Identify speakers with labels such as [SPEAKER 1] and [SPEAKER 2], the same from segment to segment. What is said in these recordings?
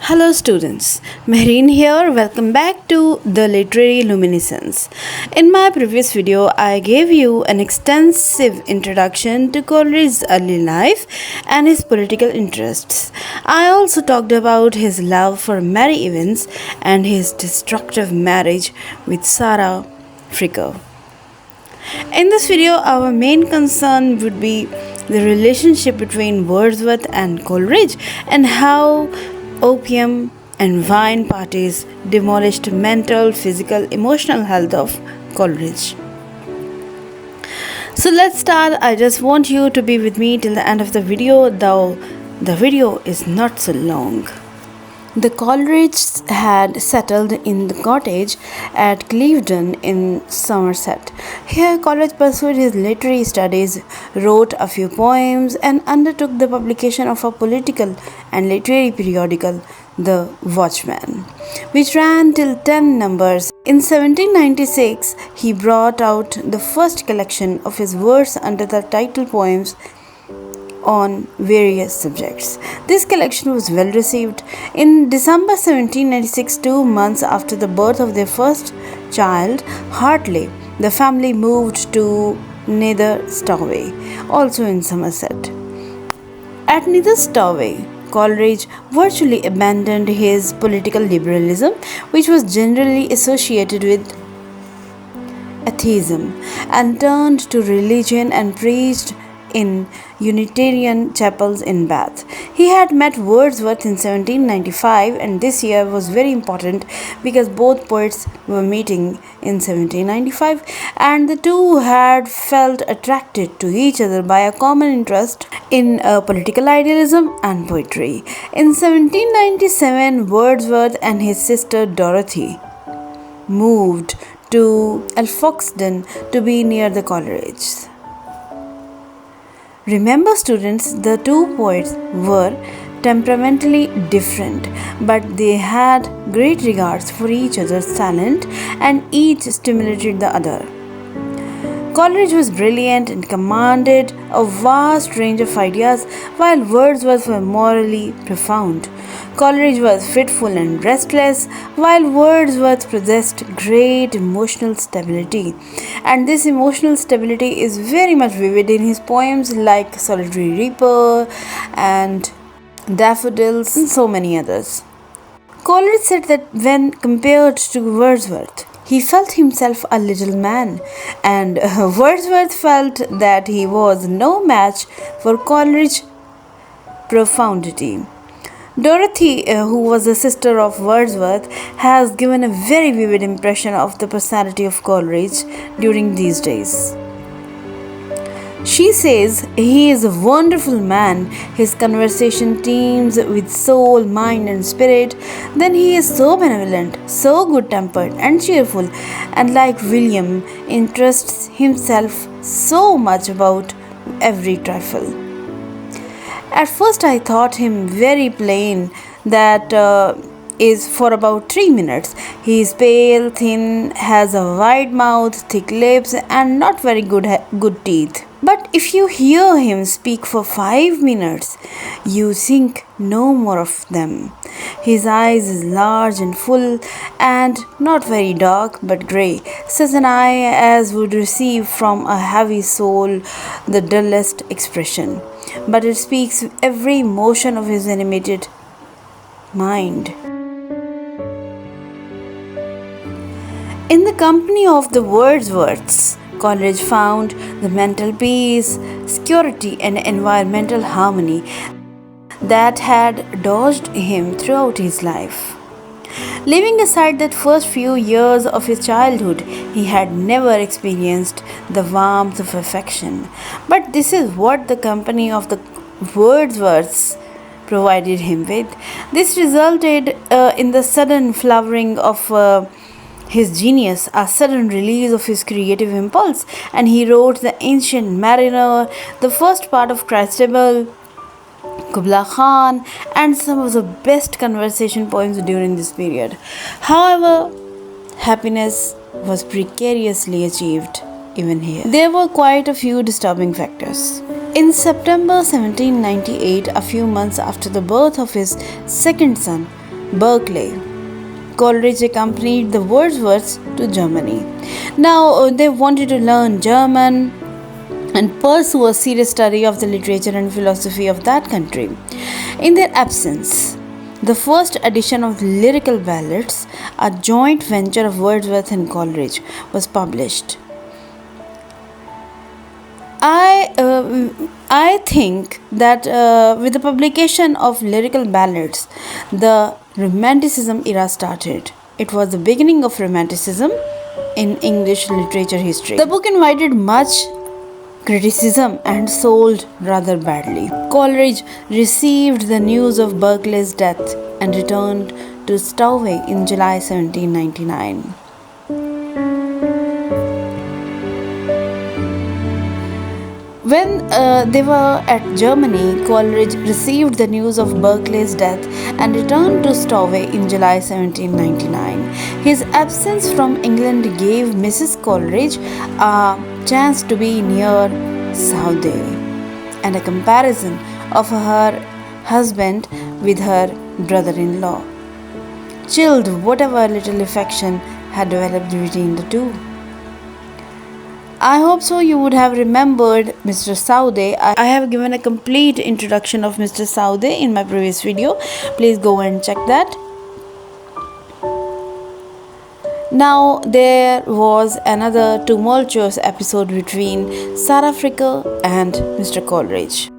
[SPEAKER 1] Hello students, Mehreen here. Welcome back to the Literary Luminescence. In my previous video, I gave you an extensive introduction to Coleridge's early life and his political interests. I also talked about his love for Mary Evans and his destructive marriage with Sarah Fricker. In this video, our main concern would be the relationship between Wordsworth and Coleridge and how opium and wine parties demolished mental, physical, emotional health of Coleridge. So let's start. I just want you to be with me till the end of the video, though the video is not so long. The Coleridges had settled in the cottage at Clevedon in Somerset. Here Coleridge pursued his literary studies, wrote a few poems, and undertook the publication of a political and literary periodical, The Watchman, which ran till 10 numbers. In 1796, he brought out the first collection of his verse under the title Poems on various subjects. This collection was well received. In December 1796, 2 months after the birth of their first child, Hartley, the family moved to Nether Stowey, also in Somerset. At Nether Stowey, Coleridge virtually abandoned his political liberalism, which was generally associated with atheism, and turned to religion and preached in Unitarian chapels in Bath. He had met Wordsworth in 1795, and this year was very important because both poets were meeting in 1795, and the two had felt attracted to each other by a common interest in political idealism and poetry. In 1797, Wordsworth and his sister Dorothy moved to Alfoxden to be near the Coleridges. Remember students, the two poets were temperamentally different, but they had great regards for each other's talent and each stimulated the other. Coleridge was brilliant and commanded a vast range of ideas, while Wordsworth was morally profound. Coleridge was fitful and restless, while Wordsworth possessed great emotional stability. And this emotional stability is very much vivid in his poems like Solitary Reaper and Daffodils and so many others. Coleridge said that when compared to Wordsworth, he felt himself a little man, and Wordsworth felt that he was no match for Coleridge's profundity. Dorothy, who was a sister of Wordsworth, has given a very vivid impression of the personality of Coleridge during these days. She says he is a wonderful man, his conversation teems with soul, mind and spirit. Then he is so benevolent, so good-tempered and cheerful, and like William, interests himself so much about every trifle. At first I thought him very plain, that is for about 3 minutes. He is pale, thin, has a wide mouth, thick lips and not very good teeth. But if you hear him speak for 5 minutes, you think no more of them. His eyes is large and full and not very dark but grey, such an eye as would receive from a heavy soul the dullest expression. But it speaks every motion of his animated mind. In the company of the Wordsworths, Coleridge found the mental peace, security and environmental harmony that had dogged him throughout his life. Leaving aside that first few years of his childhood, he had never experienced the warmth of affection. But this is what the company of the Wordsworths provided him with. This resulted in the sudden flowering of his genius, a sudden release of his creative impulse, and he wrote The Ancient Mariner, the first part of Christabel, Kubla Khan, and some of the best conversation poems during this period. However, happiness was precariously achieved even here. There were quite a few disturbing factors. In September 1798, a few months after the birth of his second son, Berkeley, Coleridge accompanied the Wordsworths to Germany. Now, they wanted to learn German and pursue a serious study of the literature and philosophy of that country. In their absence, the first edition of Lyrical Ballads, a joint venture of Wordsworth and Coleridge, was published. I think that with the publication of Lyrical Ballads, the Romanticism era started. It was the beginning of Romanticism in English literature history. The book invited much criticism and sold rather badly. Coleridge received the news of Berkeley's death and returned to Stowaway in July 1799. When they were at Germany, Coleridge received the news of Berkeley's death and returned to Stowaway in July 1799. His absence from England gave Mrs. Coleridge a chance to be near Southey, and a comparison of her husband with her brother-in-law chilled whatever little affection had developed between the two. I hope so you would have remembered Mr. Southey. I have given a complete introduction of Mr. Southey in my previous video. Please go and check that. Now there was another tumultuous episode between Sarah Fricker and Mr. Coleridge.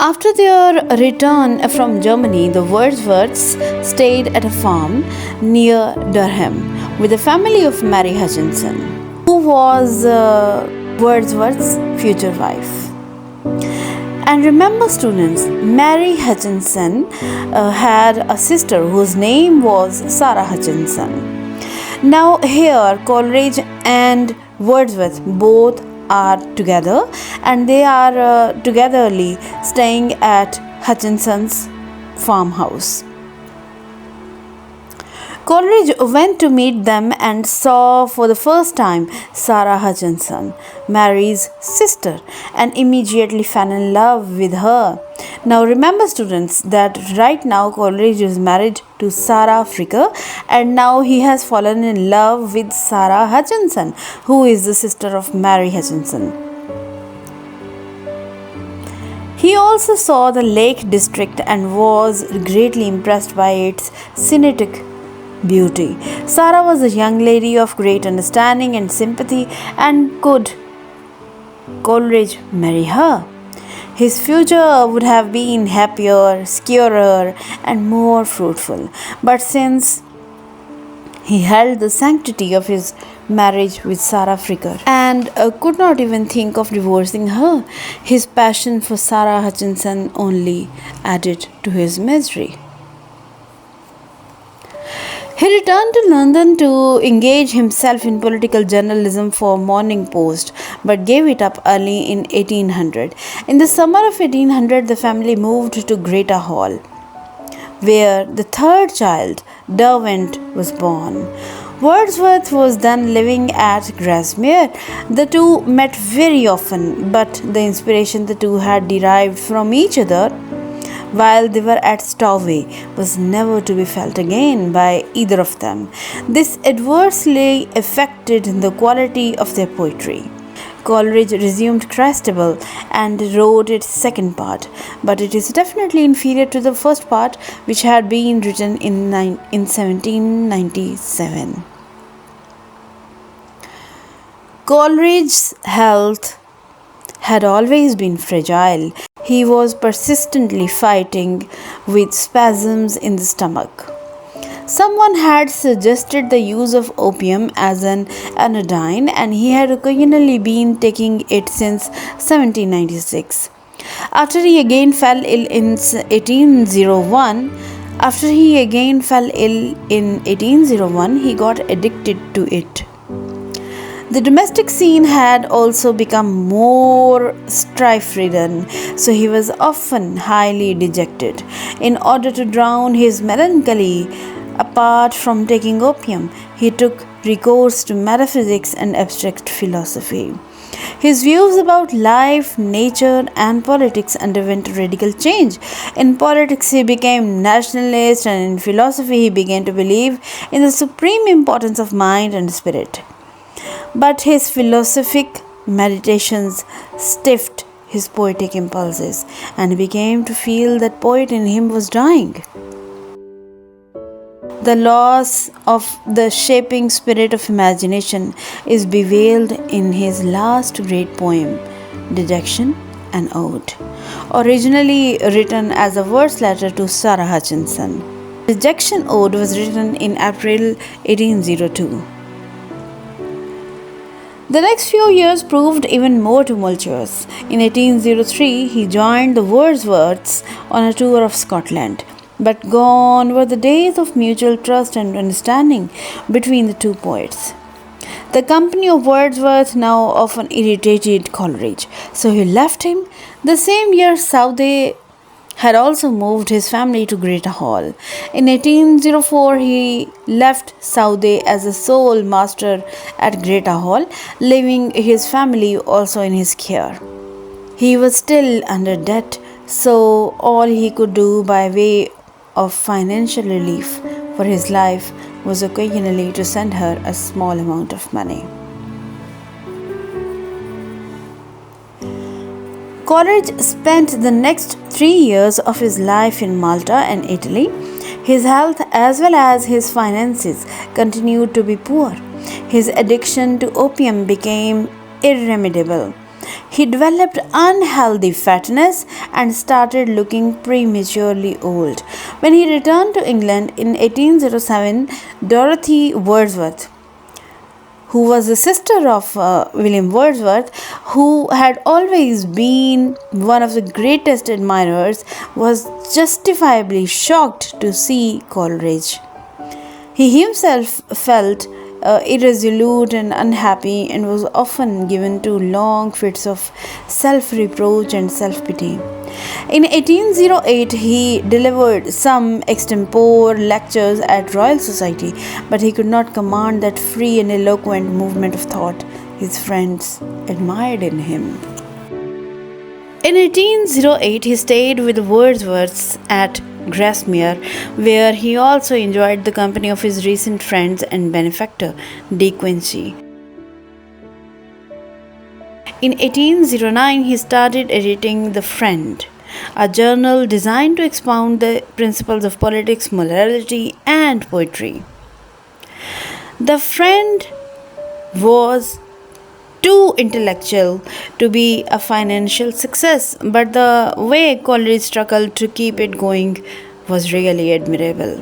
[SPEAKER 1] After their return from Germany, the Wordsworths stayed at a farm near Durham with the family of Mary Hutchinson, who was Wordsworth's future wife. And remember, students, Mary Hutchinson had a sister whose name was Sarah Hutchinson. Now here Coleridge and Wordsworth both are together, and they are togetherly staying at Hutchinson's farmhouse. Coleridge went to meet them and saw for the first time Sarah Hutchinson, Mary's sister, and immediately fell in love with her. Now remember, students, that right now Coleridge is married to Sarah Fricker, and now he has fallen in love with Sarah Hutchinson, who is the sister of Mary Hutchinson. He also saw the Lake District and was greatly impressed by its scenic beauty. Sarah was a young lady of great understanding and sympathy, and could Coleridge marry her, his future would have been happier, securer, and more fruitful. But since he held the sanctity of his marriage with Sarah Fricker and could not even think of divorcing her, his passion for Sarah Hutchinson only added to his misery. He returned to London to engage himself in political journalism for Morning Post, but gave it up early in 1800. In the summer of 1800, the family moved to Greta Hall, where the third child, Derwent, was born. Wordsworth was then living at Grasmere. The two met very often, but the inspiration the two had derived from each other while they were at Stowaway was never to be felt again by either of them. This adversely affected the quality of their poetry. Coleridge resumed Christabel and wrote its second part, but it is definitely inferior to the first part, which had been written in 1797. Coleridge's health had always been fragile. He was persistently fighting with spasms in the stomach. Someone had suggested the use of opium as an anodyne, and he had occasionally been taking it since 1796. After he again fell ill in 1801, he got addicted to it. The domestic scene had also become more strife-ridden, so he was often highly dejected. In order to drown his melancholy, Apart from taking opium, he took recourse to metaphysics and abstract philosophy. His views about life, nature, and politics underwent radical change. In politics, he became nationalist, and in philosophy, he began to believe in the supreme importance of mind and spirit. But his philosophic meditations stiffed his poetic impulses, and he began to feel that poet in him was dying. The loss of the shaping spirit of imagination is bewailed in his last great poem, Dejection and Ode, originally written as a verse letter to Sarah Hutchinson. Dejection Ode was written in April 1802. The next few years proved even more tumultuous. In 1803, he joined the Wordsworths on a tour of Scotland. But gone were the days of mutual trust and understanding between the two poets. The company of Wordsworth now often irritated Coleridge, so he left him. The same year, Southey had also moved his family to Greta Hall. In 1804, he left Southey as a sole master at Greta Hall, leaving his family also in his care. He was still under debt, so all he could do by way of financial relief for his life was occasionally to send her a small amount of money. Coleridge spent the next 3 years of his life in Malta and Italy. His health as well as his finances continued to be poor. His addiction to opium became irremediable. He developed unhealthy fatness and started looking prematurely old. When he returned to England in 1807, Dorothy Wordsworth, who was the sister of William Wordsworth, who had always been one of the greatest admirers, was justifiably shocked to see Coleridge. He himself felt irresolute and unhappy and was often given to long fits of self-reproach and self-pity. In 1808, he delivered some extempore lectures at Royal Society, but he could not command that free and eloquent movement of thought his friends admired in him. In 1808, he stayed with the Wordsworths at Grasmere, where he also enjoyed the company of his recent friends and benefactor, De Quincey. In 1809, he started editing The Friend, a journal designed to expound the principles of politics, morality, and poetry. The Friend was too intellectual to be a financial success, but the way Coleridge struggled to keep it going was really admirable.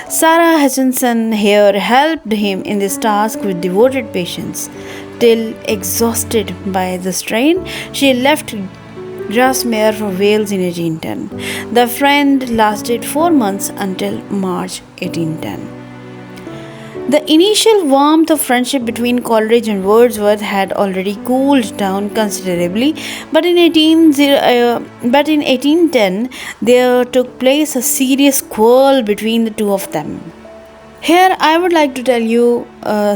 [SPEAKER 1] Sarah Hutchinson here helped him in this task with devoted patience. Till exhausted by the strain, she left Grasmere for Wales in 1810. The Friend lasted 4 months until March 1810. The initial warmth of friendship between Coleridge and Wordsworth had already cooled down considerably, but in 1810 there took place a serious quarrel between the two of them. Here I would like to tell you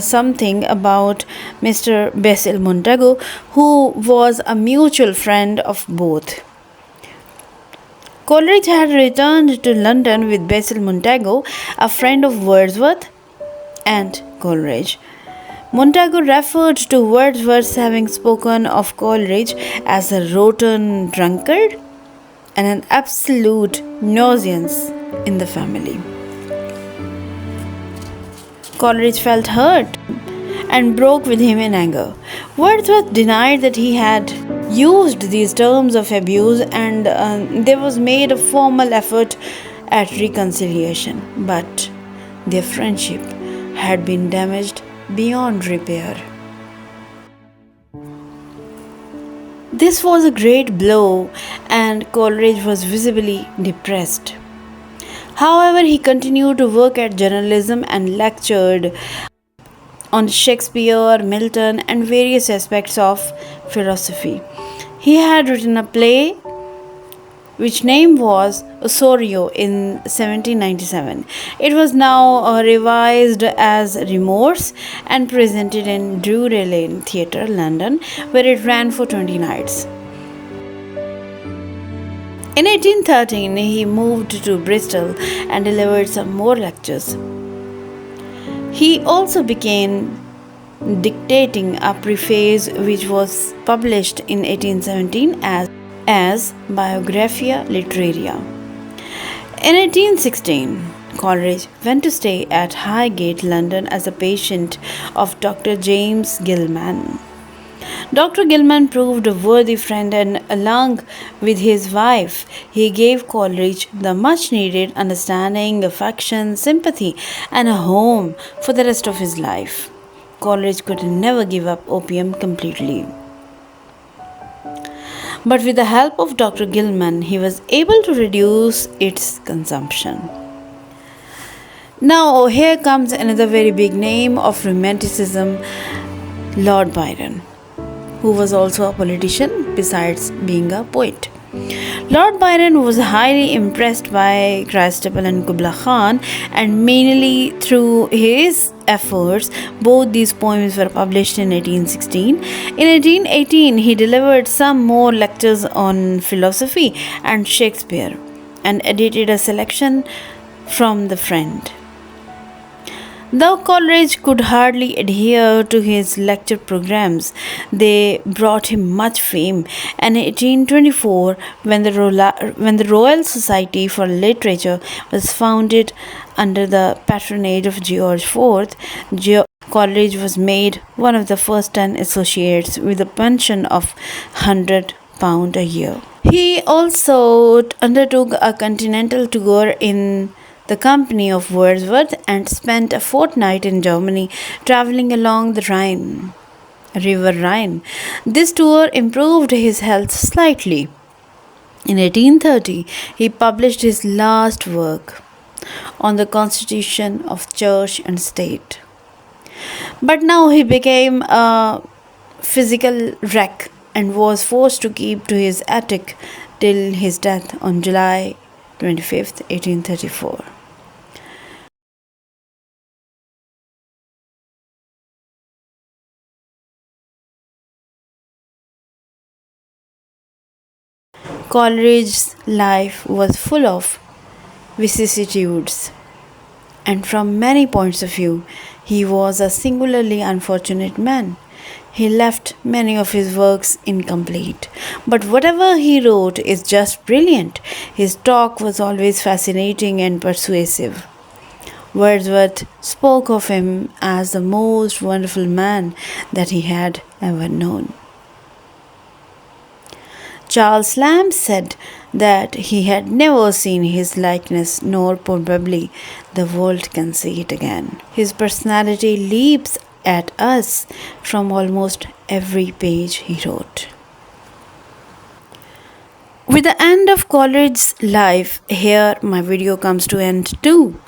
[SPEAKER 1] something about Mr. Basil Montagu, who was a mutual friend of both. Coleridge had returned to London with Basil Montagu, a friend of Wordsworth and Coleridge. Montagu referred to Wordsworth having spoken of Coleridge as a rotten drunkard and an absolute nuisance in the family. Coleridge felt hurt and broke with him in anger. Wordsworth denied that he had used these terms of abuse, and there was made a formal effort at reconciliation, but their friendship had been damaged beyond repair. This was a great blow, and Coleridge was visibly depressed. However, he continued to work at journalism and lectured on Shakespeare, Milton, and various aspects of philosophy. He had written a play which name was Osorio in 1797. It was now revised as Remorse and presented in Drury Lane Theatre, London, where it ran for 20 nights. In 1813, he moved to Bristol and delivered some more lectures. He also began dictating a preface which was published in 1817 as Biographia Literaria. In 1816, Coleridge went to stay at Highgate, London as a patient of Dr. James Gilman. Dr. Gilman proved a worthy friend, and along with his wife, he gave Coleridge the much needed understanding, affection, sympathy, and a home for the rest of his life. Coleridge could never give up opium completely. But with the help of Dr. Gilman, he was able to reduce its consumption. Now, here comes another very big name of Romanticism, Lord Byron, who was also a politician besides being a poet. Lord Byron was highly impressed by Christabel and Kubla Khan, and mainly through his efforts, both these poems were published in 1816. In 1818, he delivered some more lectures on philosophy and Shakespeare and edited a selection from the Friend. Though Coleridge could hardly adhere to his lecture programs, they brought him much fame, and in 1824, when the Royal Society for Literature was founded under the patronage of George IV, Coleridge was made one of the first 10 associates with a pension of £100 a year. He also undertook a continental tour in the company of Wordsworth and spent a fortnight in Germany traveling along the River Rhine. This tour improved his health slightly. In 1830, he published his last work on the constitution of church and state. But now he became a physical wreck and was forced to keep to his attic till his death on July 25th, 1834. Coleridge's life was full of vicissitudes, and from many points of view, he was a singularly unfortunate man. He left many of his works incomplete, but whatever he wrote is just brilliant. His talk was always fascinating and persuasive. Wordsworth spoke of him as the most wonderful man that he had ever known. Charles Lamb said that he had never seen his likeness, nor probably the world can see it again. His personality leaps at us from almost every page he wrote. With the end of Coleridge's life, here my video comes to end too.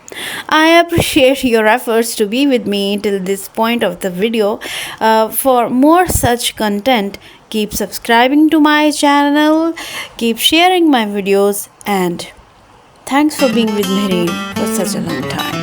[SPEAKER 1] I appreciate your efforts to be with me till this point of the video. For more such content, keep subscribing to my channel, keep sharing my videos, and thanks for being with me for such a long time.